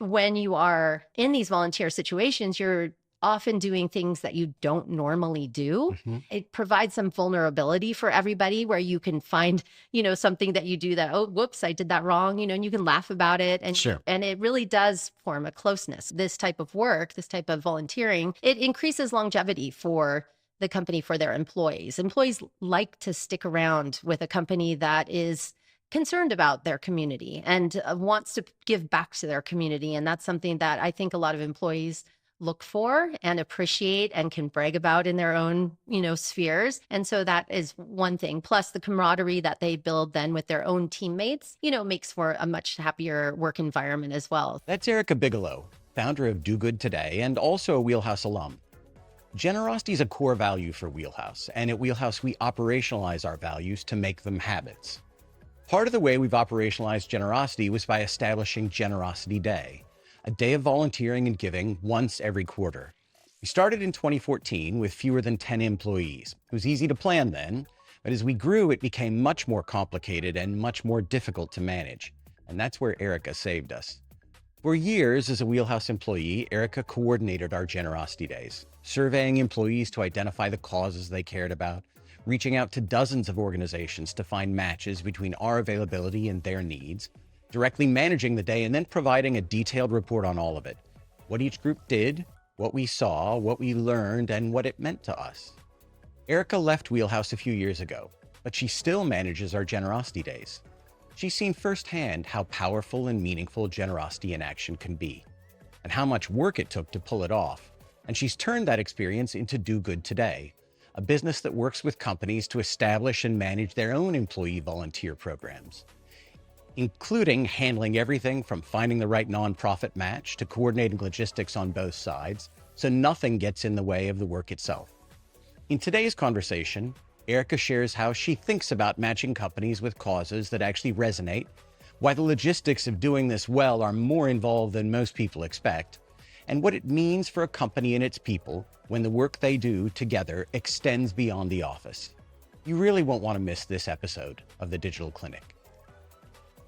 when you are in these volunteer situations, you're often doing things that you don't normally do. Mhm. It provides some vulnerability for everybody where you can find, something that you do that, oh, whoops, I did that wrong, and you can laugh about it. And Sure. and it really does form a closeness. This type of work, this type of volunteering, it increases longevity for the company, for their employees. Employees like to stick around with a company that is concerned about their community and wants to give back to their community. And that's something that I think a lot of employees look for and appreciate and can brag about in their own, spheres. And so that is one thing. Plus the camaraderie that they build then with their own teammates, makes for a much happier work environment as well. That's Erika Bigelow, founder of Do Good Today and also a Wheelhouse alum. Generosity is a core value for Wheelhouse, and at Wheelhouse, we operationalize our values to make them habits. Part of the way we've operationalized generosity was by establishing Generosity Day, a day of volunteering and giving once every quarter. We started in 2014 with fewer than 10 employees. It was easy to plan then, but as we grew, it became much more complicated and much more difficult to manage. And that's where Erika saved us. For years, as a Wheelhouse employee, Erika coordinated our Generosity Days, surveying employees to identify the causes they cared about, reaching out to dozens of organizations to find matches between our availability and their needs, directly managing the day, and then providing a detailed report on all of it. What each group did, what we saw, what we learned, and what it meant to us. Erika left Wheelhouse a few years ago, but she still manages our Generosity Days. She's seen firsthand how powerful and meaningful generosity in action can be, and how much work it took to pull it off. And she's turned that experience into Do Good Today, a business that works with companies to establish and manage their own employee volunteer programs, including handling everything from finding the right nonprofit match to coordinating logistics on both sides, so nothing gets in the way of the work itself. In today's conversation, Erika shares how she thinks about matching companies with causes that actually resonate, why the logistics of doing this well are more involved than most people expect, and what it means for a company and its people when the work they do together extends beyond the office. You really won't want to miss this episode of the Digital Clinic.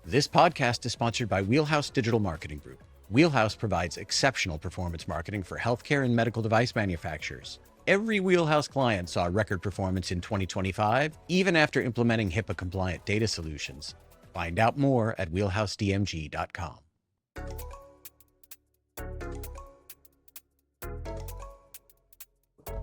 This podcast is sponsored by Wheelhouse Digital Marketing Group. Wheelhouse provides exceptional performance marketing for healthcare and medical device manufacturers. Every Wheelhouse client saw record performance in 2025, even after implementing HIPAA-compliant data solutions. Find out more at wheelhousedmg.com.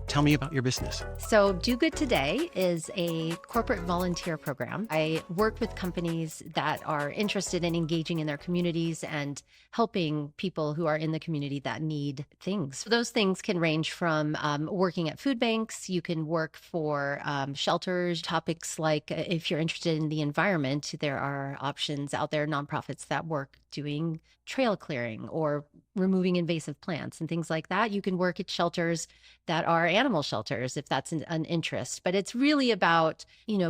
Tell me about your business. So Do Good Today is a corporate volunteer program. I work with companies that are interested in engaging in their communities and helping people who are in the community that need things. Those things can range from working at food banks. You can work for shelters, topics like if you're interested in the environment, there are options out there, nonprofits that work doing trail clearing or removing invasive plants and things like that. You can work at shelters that are animal shelters if that's an interest. But it's really about,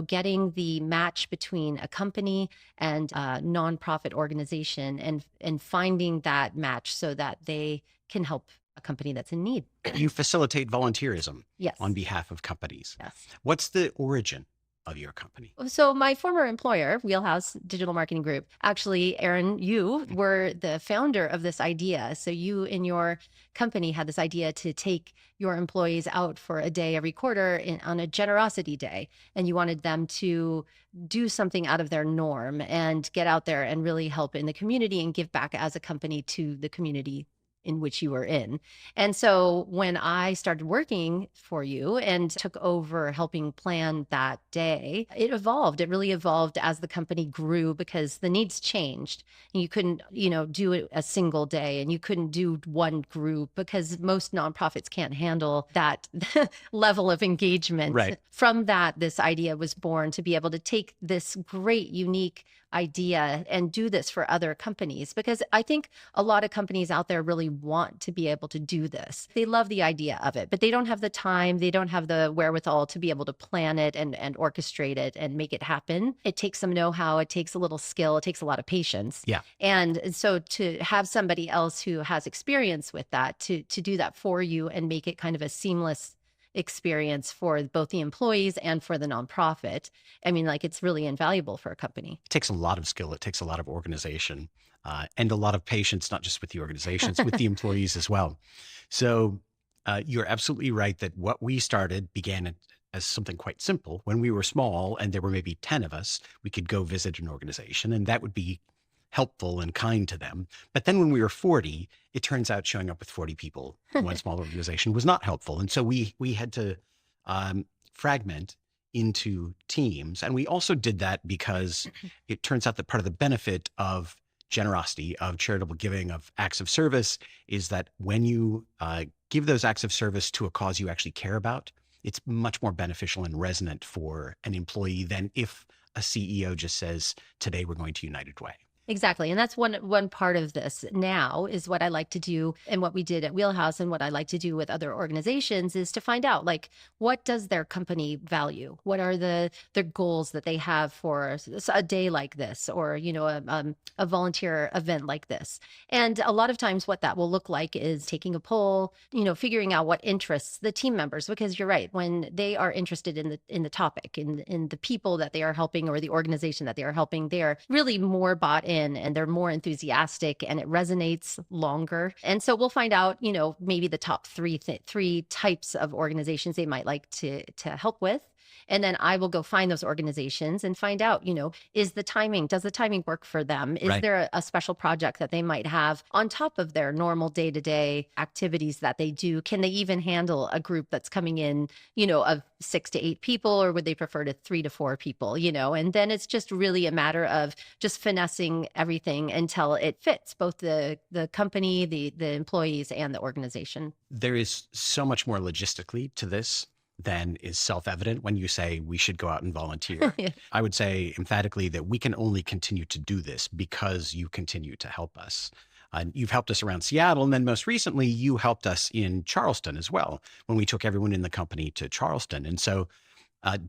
getting the match between a company and a nonprofit organization and finding that match so that they can help a company that's in need. You facilitate volunteerism Yes. on behalf of companies. Yes. What's the origin of your company? So my former employer, Wheelhouse Digital Marketing Group, actually, Aaron, you were the founder of this idea. So you in your company had this idea to take your employees out for a day every quarter on a generosity day. And you wanted them to do something out of their norm and get out there and really help in the community and give back as a company to the community in which you were in. And so when I started working for you and took over helping plan that day, it evolved. It really evolved as the company grew because the needs changed. And you couldn't, do it a single day, and you couldn't do one group because most nonprofits can't handle that level of engagement. Right. From that, this idea was born to be able to take this great, unique idea and do this for other companies, because I think a lot of companies out there really want to be able to do this. They love the idea of it, but they don't have the time, they don't have the wherewithal to be able to plan it and orchestrate it and make it happen. It takes some know-how, it takes a little skill, it takes a lot of patience. Yeah. And so to have somebody else who has experience with that to do that for you and make it kind of a seamless experience for both the employees and for the nonprofit. I mean, like, it's really invaluable for a company. It takes a lot of skill. It takes a lot of organization and a lot of patience, not just with the organizations, with the employees as well. So you're absolutely right that what we started began as something quite simple. When we were small and there were maybe 10 of us, we could go visit an organization and that would be helpful and kind to them. But then when we were 40, it turns out showing up with 40 people in one small organization was not helpful. And so we had to fragment into teams. And we also did that because it turns out that part of the benefit of generosity, of charitable giving, of acts of service is that when you give those acts of service to a cause you actually care about, it's much more beneficial and resonant for an employee than if a CEO just says, today we're going to United Way. Exactly. And that's one part of this now is what I like to do, and what we did at Wheelhouse and what I like to do with other organizations is to find out, like, what does their company value? What are their goals that they have for a day like this, or, a volunteer event like this? And a lot of times what that will look like is taking a poll, figuring out what interests the team members, because you're right, when they are interested in the topic, in the people that they are helping or the organization that they are helping, they are really more bought in and they're more enthusiastic and it resonates longer. And so we'll find out, maybe the top three types of organizations they might like to help with. And then I will go find those organizations and find out, does the timing work for them? Is Right. there a special project that they might have on top of their normal day-to-day activities that they do? Can they even handle a group that's coming in, of 6 to 8 people, or would they prefer to 3 to 4 people, And then it's just really a matter of just finessing everything until it fits both the company, the employees, and the organization. There is so much more logistically to this than is self-evident when you say we should go out and volunteer. Yeah. I would say emphatically that we can only continue to do this because you continue to help us. You've helped us around Seattle, and then most recently you helped us in Charleston as well when we took everyone in the company to Charleston. And so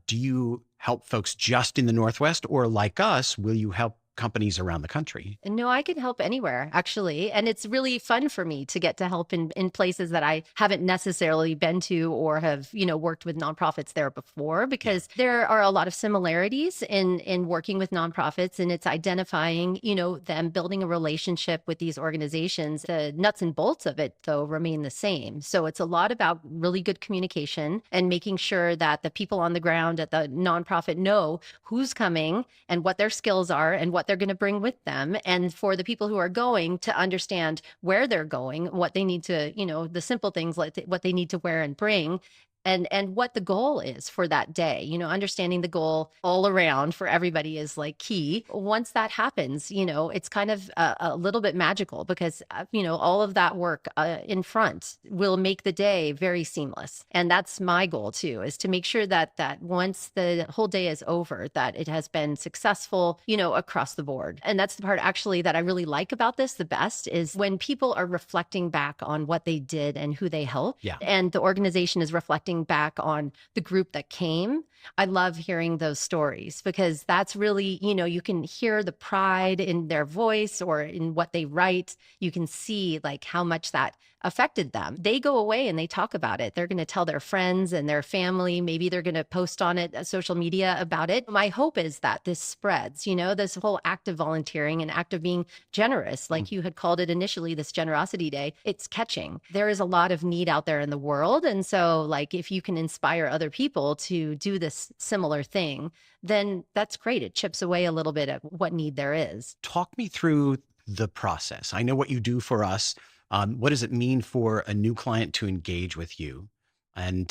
do you help folks just in the Northwest, or like us, will you help companies around the country? No, I can help anywhere, actually. And it's really fun for me to get to help in places that I haven't necessarily been to or have, worked with nonprofits there before, because there are a lot of similarities in working with nonprofits, and it's identifying, them building a relationship with these organizations. The nuts and bolts of it, though, remain the same. So it's a lot about really good communication and making sure that the people on the ground at the nonprofit know who's coming and what their skills are and what they're going to bring with them. And for the people who are going to understand where they're going, what they need to, the simple things like what they need to wear and bring. And what the goal is for that day, understanding the goal all around for everybody is like key. Once that happens, it's kind of a little bit magical, because, all of that work in front will make the day very seamless. And that's my goal too, is to make sure that once the whole day is over, that it has been successful, across the board. And that's the part actually that I really like about this the best, is when people are reflecting back on what they did and who they helped. Yeah. And the organization is reflecting back on the group that came. I love hearing those stories, because that's really, you can hear the pride in their voice or in what they write. You can see like how much that affected them. They go away and they talk about it. They're going to tell their friends and their family. Maybe they're going to post on it, social media about it. My hope is that this spreads, this whole act of volunteering and act of being generous, like you had called it initially, this generosity day, it's catching. There is a lot of need out there in the world. And so, like, if you can inspire other people to do this similar thing, then that's great. It chips away a little bit at what need there is. Talk me through the process. I know what you do for us. What does it mean for a new client to engage with you? And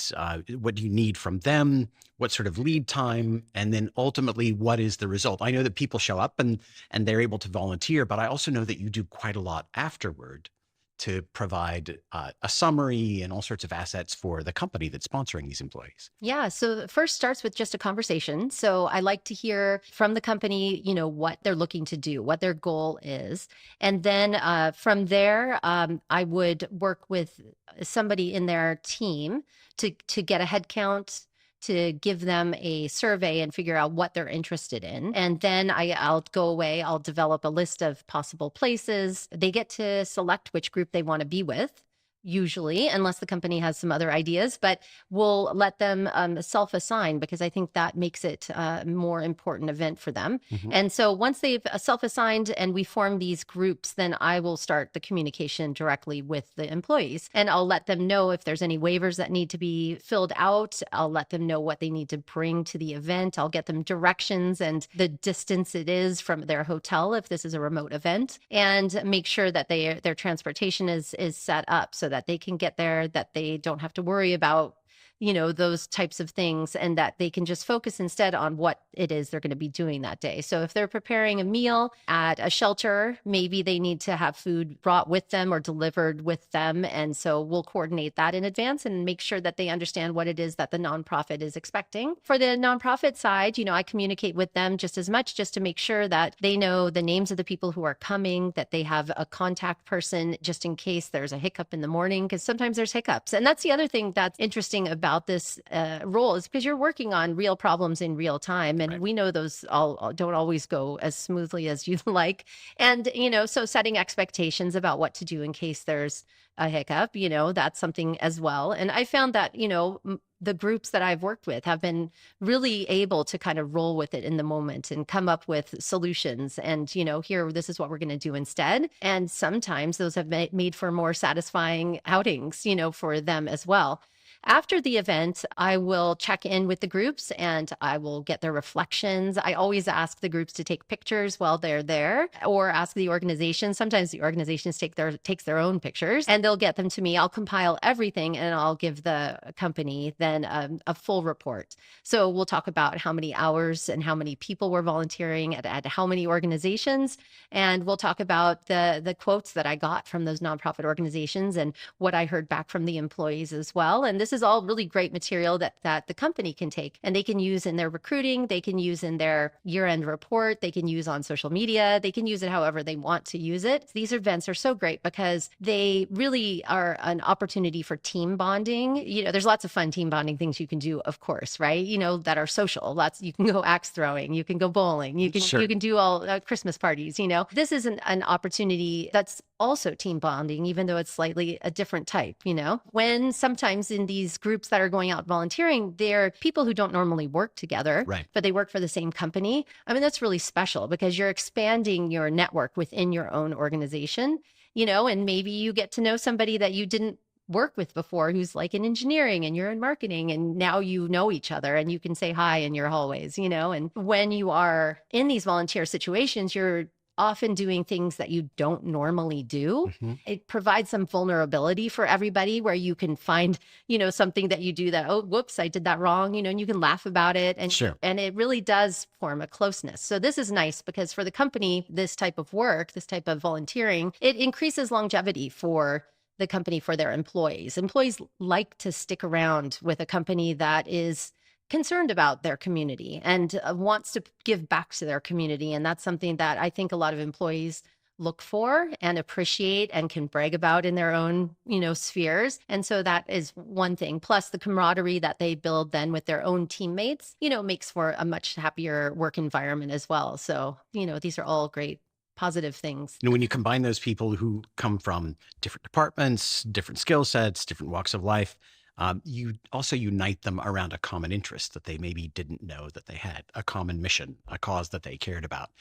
what do you need from them? What sort of lead time? And then ultimately, what is the result? I know that people show up and they're able to volunteer, but I also know that you do quite a lot afterward to provide a summary and all sorts of assets for the company that's sponsoring these employees. Yeah. So the first starts with just a conversation. So I like to hear from the company, what they're looking to do, what their goal is. And then from there, I would work with somebody in their team to get a head count, to give them a survey and figure out what they're interested in. And then I'll go away, I'll develop a list of possible places. They get to select which group they want to be with. usually, unless the company has some other ideas, but we'll let them self-assign, because I think that makes it a more important event for them. Mhm. And so once they've self-assigned and we form these groups, then I will start the communication directly with the employees, and I'll let them know if there's any waivers that need to be filled out. I'll let them know what they need to bring to the event. I'll get them directions and the distance it is from their hotel if this is a remote event, and make sure that their transportation is set up so that they can get there, that they don't have to worry about, those types of things, and that they can just focus instead on what it is they're going to be doing that day. So if they're preparing a meal at a shelter, maybe they need to have food brought with them or delivered with them. And so we'll coordinate that in advance and make sure that they understand what it is that the nonprofit is expecting. For the nonprofit side, I communicate with them just as much, just to make sure that they know the names of the people who are coming, that they have a contact person just in case there's a hiccup in the morning, because sometimes there's hiccups. And that's the other thing that's interesting about this role, is because you're working on real problems in real time. And Right. we know those all don't always go as smoothly as you like. And, so setting expectations about what to do in case there's a hiccup, that's something as well. And I found that, the groups that I've worked with have been really able to kind of roll with it in the moment and come up with solutions. And, here, this is what we're going to do instead. And sometimes those have made for more satisfying outings, for them as well. After the event, I will check in with the groups and I will get their reflections. I always ask the groups to take pictures while they're there, or ask the organization. Sometimes the organizations takes their own pictures, and they'll get them to me. I'll compile everything and I'll give the company then a full report. So we'll talk about how many hours and how many people were volunteering at how many organizations. And we'll talk about the quotes that I got from those nonprofit organizations and what I heard back from the employees as well. And this is all really great material that the company can take and they can use in their recruiting, they can use in their year-end report, they can use on social media, they can use it however they want to use it. These events are so great because they really are an opportunity for team bonding. There's lots of fun team bonding things you can do, of course, right? That are social. You can go axe throwing, you can go bowling, you can do all Christmas parties. This is an opportunity that's also team bonding, even though it's slightly a different type. When sometimes in these groups that are going out volunteering, they're people who don't normally work together, Right. but they work for the same company. I mean, that's really special because you're expanding your network within your own organization, and maybe you get to know somebody that you didn't work with before who's like in engineering and you're in marketing, and now you know each other and you can say hi in your hallways, and when you are in these volunteer situations, you're often doing things that you don't normally do. Mm-hmm. It provides some vulnerability for everybody where you can find, something that you do that, oh, whoops, I did that wrong, and you can laugh about it. And, Sure. and it really does form a closeness. So this is nice because for the company, this type of work, this type of volunteering, it increases longevity for the company, for their employees. Employees like to stick around with a company that is concerned about their community and wants to give back to their community. And that's something that I think a lot of employees look for and appreciate and can brag about in their own, spheres. And so that is one thing. Plus the camaraderie that they build then with their own teammates, makes for a much happier work environment as well. So, these are all great positive things. When you combine those people who come from different departments, different skill sets, different walks of life, you also unite them around a common interest that they maybe didn't know that they had, a common mission, a cause that they cared about,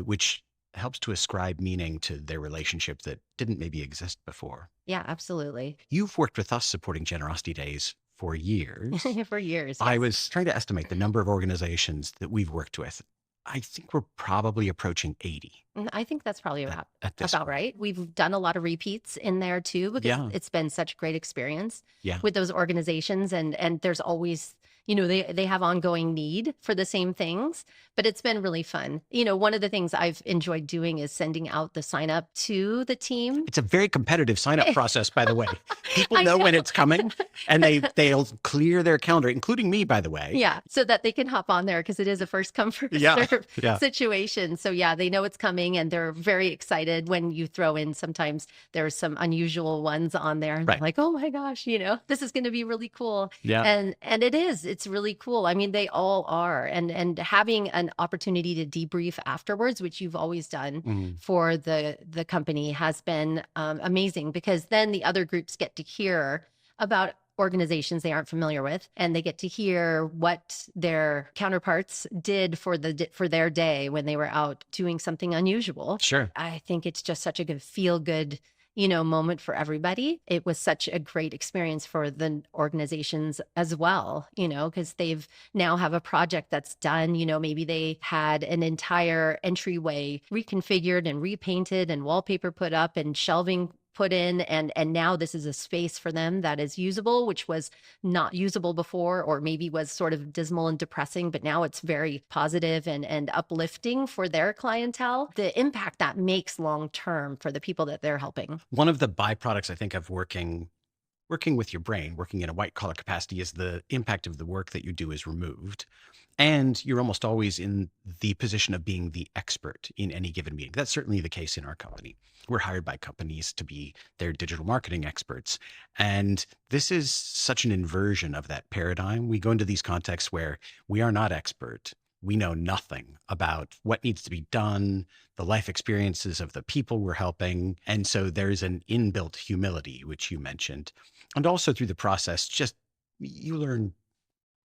which helps to ascribe meaning to their relationship that didn't maybe exist before. Yeah, absolutely. You've worked with us supporting Generosity Days for years. For years. I Yes. was trying to estimate the number of organizations that we've worked with. I think we're probably approaching 80 I think that's probably at this about point. right. We've done a lot of repeats in there too, because Yeah. it's been such a great experience Yeah. with those organizations. And there's always, they have ongoing need for the same things, but it's been really fun. One of the things I've enjoyed doing is sending out the sign up to the team. It's a very competitive sign-up process, by the way. People I know when know. it's coming, and they'll clear their calendar, including me, by the way. Yeah, so that they can hop on there because it is a first come first Yeah, serve yeah. situation. So yeah, they know it's coming and they're very excited when you throw in. Sometimes there's some unusual ones on there, and Right. they're like, "Oh my gosh, this is going to be really cool." Yeah. And it's It's really cool. I mean, they all are. And having an opportunity to debrief afterwards, which you've always done Mhm. for the company, has been amazing, because then the other groups get to hear about organizations they aren't familiar with, and they get to hear what their counterparts did for their day when they were out doing something unusual. Sure. I think it's just such a good feel good, moment for everybody. It was such a great experience for the organizations as well, because they've now have a project that's done. Maybe they had an entire entryway reconfigured and repainted and wallpaper put up and shelving put in, and now this is a space for them that is usable, which was not usable before, or maybe was sort of dismal and depressing, but now it's very positive and uplifting for their clientele. The impact that makes long term for the people that they're helping. One of the byproducts I think of working with your brain, working in a white collar capacity, is the impact of the work that you do is removed. And you're almost always in the position of being the expert in any given meeting. That's certainly the case in our company. We're hired by companies to be their digital marketing experts. And this is such an inversion of that paradigm. We go into these contexts where we are not expert. We know nothing about what needs to be done, the life experiences of the people we're helping. And so there's an inbuilt humility, which you mentioned. And also through the process, just you learn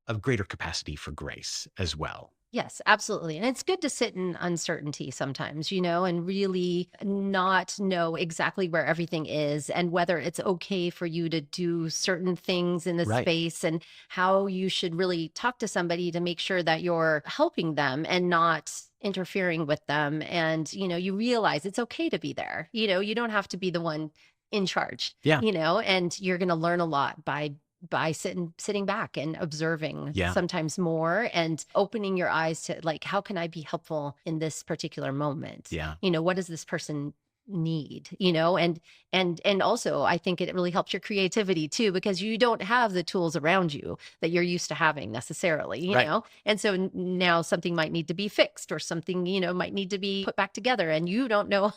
a greater capacity for grace as well. Yes, absolutely. And it's good to sit in uncertainty sometimes, and really not know exactly where everything is and whether it's okay for you to do certain things in the Right. space, and how you should really talk to somebody to make sure that you're helping them and not interfering with them. And, you realize it's okay to be there. You don't have to be the one in charge, Yeah. and you're going to learn a lot by sitting back and observing Yeah. sometimes more, and opening your eyes to, like, how can I be helpful in this particular moment? Yeah. What does this person need? And also I think it really helps your creativity too, because you don't have the tools around you that you're used to having necessarily, Right. and so now something might need to be fixed, or something, might need to be put back together, and you don't know.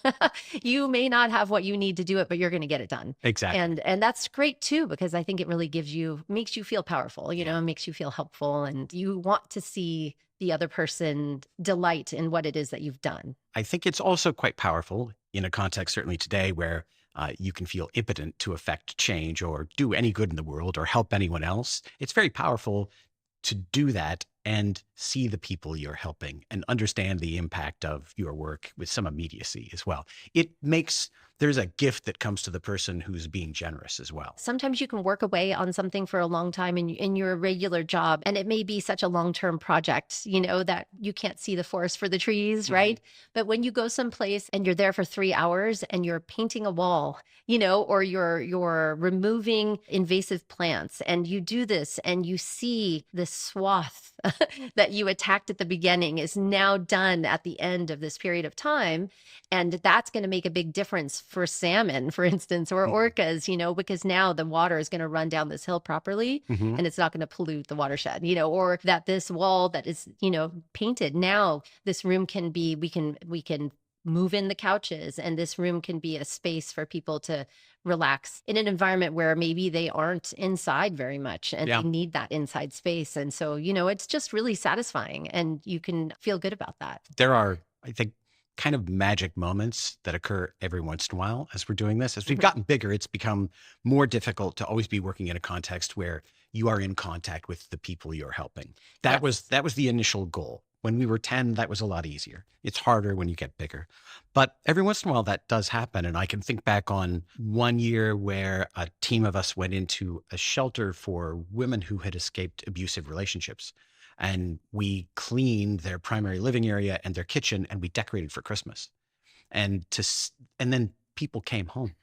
You may not have what you need to do it, but you're going to get it done. Exactly. And that's great too, because I think it really makes you feel powerful, Yeah. and makes you feel helpful, and you want to see the other person delight in what it is that you've done. I think it's also quite powerful in a context, certainly today, where you can feel impotent to affect change or do any good in the world or help anyone else. It's very powerful to do that and see the people you're helping and understand the impact of your work with some immediacy as well. There's a gift that comes to the person who's being generous as well. Sometimes you can work away on something for a long time in your regular job, and it may be such a long-term project, that you can't see the forest for the trees, Mhm. right? But when you go someplace and you're there for 3 hours and you're painting a wall, or you're removing invasive plants, and you do this and you see the swath that you attacked at the beginning is now done at the end of this period of time. And that's going to make a big difference for salmon, for instance, or Mhm. orcas, because now the water is going to run down this hill properly, Mhm. and it's not going to pollute the watershed, or that this wall that is, painted now, this room can be, we can move in the couches, and this room can be a space for people to relax in an environment where maybe they aren't inside very much, and Yeah. they need that inside space. And so, it's just really satisfying, and you can feel good about that. There are, I think, kind of magic moments that occur every once in a while as we're doing this. As we've Mhm. gotten bigger, it's become more difficult to always be working in a context where you are in contact with the people you're helping. Yes. That was the initial goal. When we were 10, that was a lot easier. It's harder when you get bigger. But every once in a while that does happen. And I can think back on one year where a team of us went into a shelter for women who had escaped abusive relationships, and we cleaned their primary living area and their kitchen, and we decorated for Christmas. And then people came home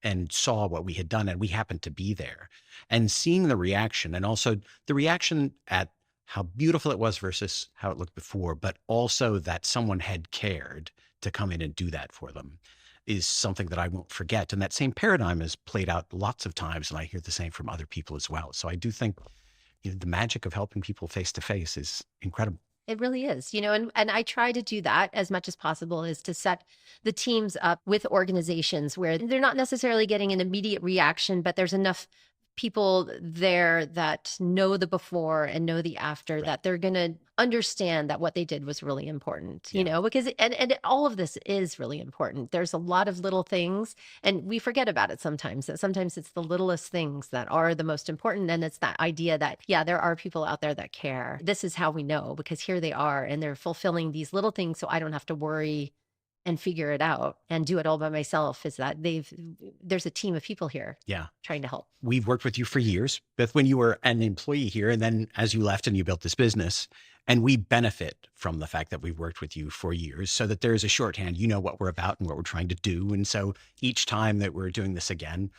and saw what we had done, and we happened to be there, and seeing the reaction, and also the reaction at how beautiful it was versus how it looked before, but also that someone had cared to come in and do that for them, is something that I won't forget. And that same paradigm is played out lots of times, and I hear the same from other people as well. So I do think the magic of helping people face to face is incredible. It really is, and I try to do that as much as possible, is to set the teams up with organizations where they're not necessarily getting an immediate reaction, but there's enough people there that know the before and know the after, Right. that they're going to understand that what they did was really important, Yeah. because, and all of this is really important. There's a lot of little things, and we forget about it sometimes, that sometimes it's the littlest things that are the most important. And it's that idea that, yeah, there are people out there that care. This is how we know, because here they are and they're fulfilling these little things. So I don't have to worry and figure it out and do it all by myself. Is that there's a team of people here Yeah. trying to help. We've worked with you for years, both when you were an employee here and then as you left and you built this business. And we benefit from the fact that we've worked with you for years, so that there's a shorthand, you know what we're about and what we're trying to do. And so each time that we're doing this again,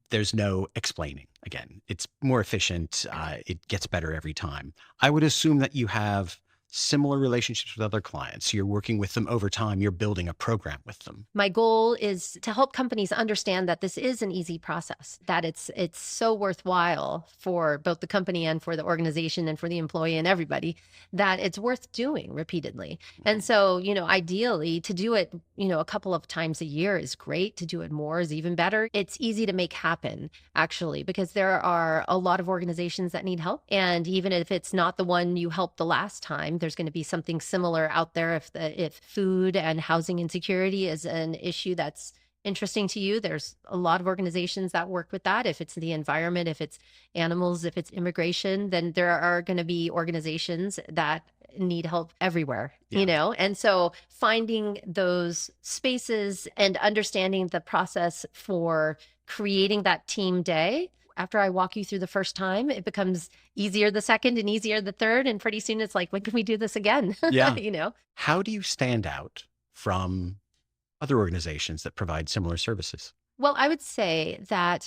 there's no explaining. Again, it's more efficient. It gets better every time. I would assume that you have similar relationships with other clients. You're working with them over time. You're building a program with them. My goal is to help companies understand that this is an easy process, that it's so worthwhile for both the company and for the organization and for the employee and everybody, that it's worth doing repeatedly. And so, ideally to do it, a couple of times a year is great. To do it more is even better. It's easy to make happen, actually, because there are a lot of organizations that need help. And even if it's not the one you helped the last time, there's going to be something similar out there. If food and housing insecurity is an issue that's interesting to you, there's a lot of organizations that work with that. If it's the environment, if it's animals, if it's immigration, then there are going to be organizations that need help everywhere, And so finding those spaces and understanding the process for creating that team day. After I walk you through the first time, it becomes easier the second and easier the third. And pretty soon it's like, when can we do this again? Yeah. How do you stand out from other organizations that provide similar services? Well, I would say that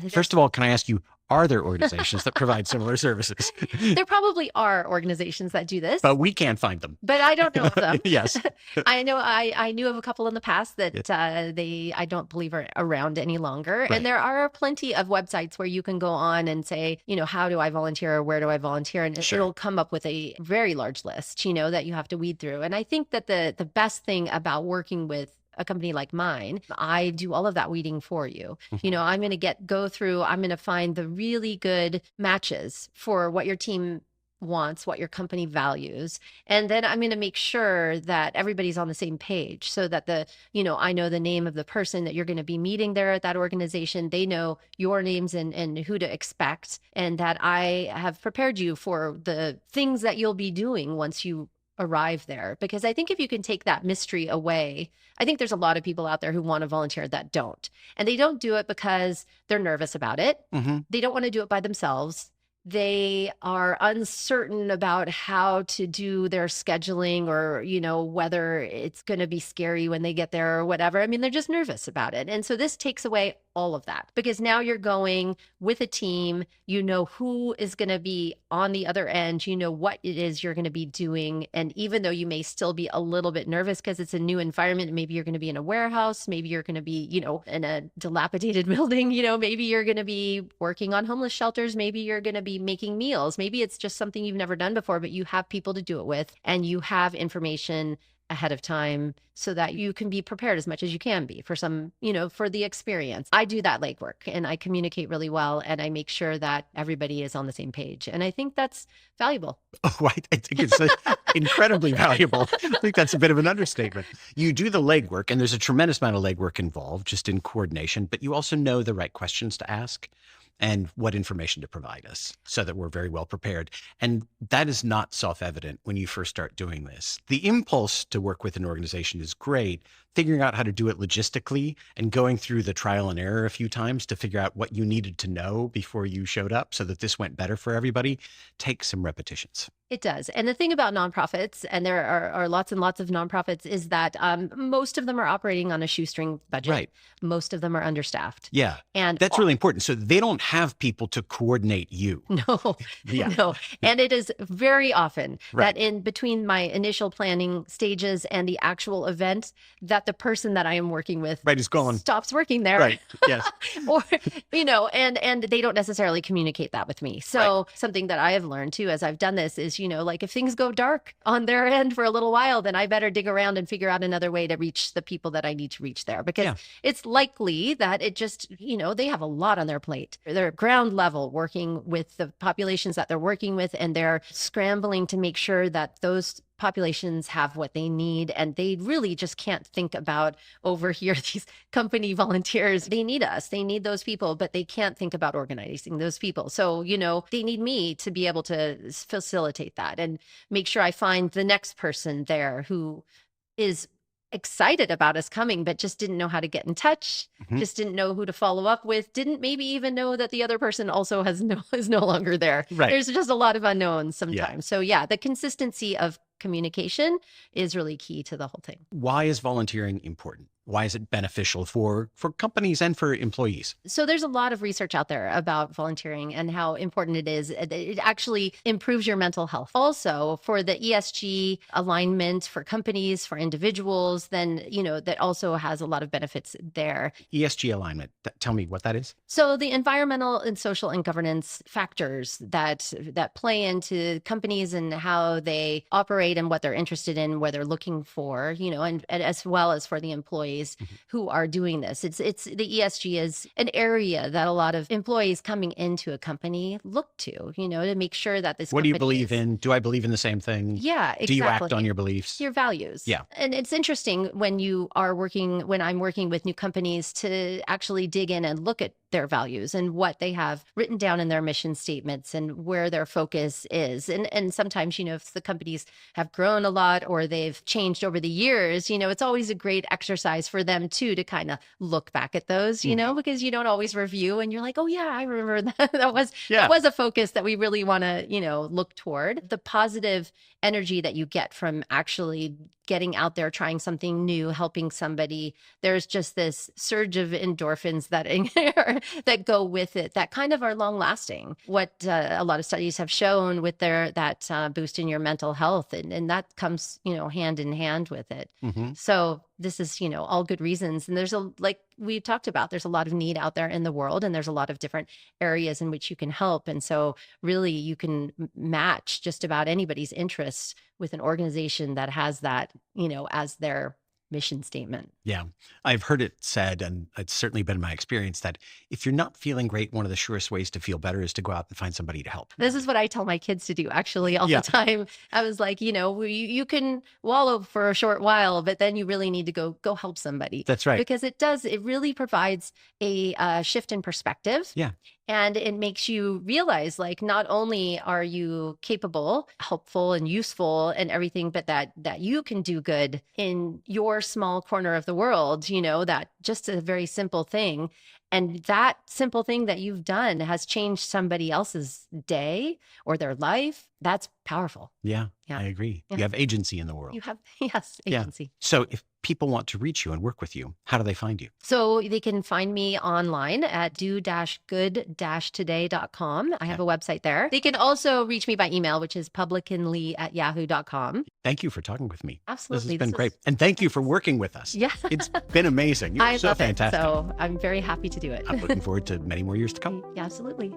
first of all, can I ask you, are there organizations that provide similar services? There probably are organizations that do this, but we can't find them. But I don't know of them. Yes. I know I knew of a couple in the past that I don't believe are around any longer. Right. And there are plenty of websites where you can go on and say, how do I volunteer or where do I volunteer? And it'll come up with a very large list, that you have to weed through. And I think that the best thing about working with a company like mine, I do all of that weeding for you. I'm going to I'm going to find the really good matches for what your team wants, what your company values. And then I'm going to make sure that everybody's on the same page, so that I know the name of the person that you're going to be meeting there at that organization. They know your names and who to expect, and that I have prepared you for the things that you'll be doing once you arrive there. Because I think if you can take that mystery away, I think there's a lot of people out there who want to volunteer that don't. And they don't do it because they're nervous about it. Mm-hmm. They don't want to do it by themselves. They are uncertain about how to do their scheduling, or, whether it's going to be scary when they get there or whatever. I mean, they're just nervous about it. And so this takes away all of that, because now you're going with a team, who is going to be on the other end, what it is you're going to be doing. And even though you may still be a little bit nervous because it's a new environment, maybe you're going to be in a warehouse, maybe you're going to be, in a dilapidated building, maybe you're going to be working on homeless shelters, maybe you're going to be making meals, maybe it's just something you've never done before, but you have people to do it with, and you have information ahead of time so that you can be prepared as much as you can be for for the experience. I do that legwork, and I communicate really well, and I make sure that everybody is on the same page. And I think that's valuable. Oh, I think it's incredibly valuable. I think that's a bit of an understatement. You do the legwork, and there's a tremendous amount of legwork involved just in coordination, but you also know the right questions to ask and what information to provide us, so that we're very well prepared. And that is not self-evident when you first start doing this. The impulse to work with an organization is great. Figuring out how to do it logistically and going through the trial and error a few times to figure out what you needed to know before you showed up so that this went better for everybody takes some repetitions. It does. And the thing about nonprofits, and there are lots and lots of nonprofits, is that most of them are operating on a shoestring budget. Right. Most of them are understaffed. Yeah. And that's really important. So they don't have people to coordinate you. No, Yeah. no. And it is very often Right. that in between my initial planning stages and the actual event, that the person that I am working with is gone. stops working there. Right. Yes. Or, and they don't necessarily communicate that with me. So something that I have learned too, as I've done this is, like if things go dark on their end for a little while, then I better dig around and figure out another way to reach the people that I need to reach there, because it's likely that it just, they have a lot on their plate. They're ground level working with the populations that they're working with, and they're scrambling to make sure that those populations have what they need, and they really just can't think about over here these company volunteers. They need us, they need those people, but they can't think about organizing those people. So they need me to be able to facilitate that and make sure I find the next person there who is excited about us coming, but just didn't know how to get in touch, just didn't know who to follow up with, didn't maybe even know that the other person also is no longer there. There's just a lot of unknowns sometimes. So the consistency of communication is really key to the whole thing. Why is volunteering important? Why is it beneficial for companies and for employees? So there's a lot of research out there about volunteering and how important it is. It actually improves your mental health. Also, for the ESG alignment for companies, for individuals, then, that also has a lot of benefits there. ESG alignment, tell me what that is. So the environmental and social and governance factors that play into companies and how they operate and what they're interested in, what they're looking for, and as well as for the employees who are doing this. It's the ESG is an area that a lot of employees coming into a company look to, to make sure that this. What do you believe in? Do I believe in the same thing? Yeah, exactly. Do you act on your beliefs? Your values. Yeah. And it's interesting when I'm working with new companies to actually dig in and look at their values and what they have written down in their mission statements and where their focus is. And sometimes, if the companies have grown a lot or they've changed over the years, it's always a great exercise for them too, to kind of look back at those, because you don't always review and you're like, oh yeah, I remember that. that was a focus that we really want to, look toward. The positive energy that you get from actually getting out there, trying something new, helping somebody. There's just this surge of endorphins that go with it that kind of are long lasting. What a lot of studies have shown with that boost in your mental health, and that comes, hand in hand with it. So this is, all good reasons. And there's like we talked about, there's a lot of need out there in the world, and there's a lot of different areas in which you can help. And so really you can match just about anybody's interests with an organization that has that, as their mission statement. Yeah. I've heard it said, and it's certainly been my experience, that if you're not feeling great, one of the surest ways to feel better is to go out and find somebody to help. This is what I tell my kids to do actually all the time. I was like, you can wallow for a short while, but then you really need to go help somebody. That's right. Because it really provides a shift in perspective. Yeah. And it makes you realize, like, not only are you capable, helpful, and useful and everything, but that you can do good in your small corner of the world, that just a very simple thing. And that simple thing that you've done has changed somebody else's day or their life. That's powerful. Yeah. I agree. Yeah. You have agency in the world. You have, yes, agency. Yeah. So if people want to reach you and work with you, how do they find you? So they can find me online at do-good-today.com. I have a website there. They can also reach me by email, which is publicanlee@yahoo.com. Thank you for talking with me. Absolutely. This has been great. And thank you for working with us. Yeah. It's been amazing. You're I so love fantastic. it. So I'm very happy to do it. I'm looking forward to many more years to come. Yeah, absolutely.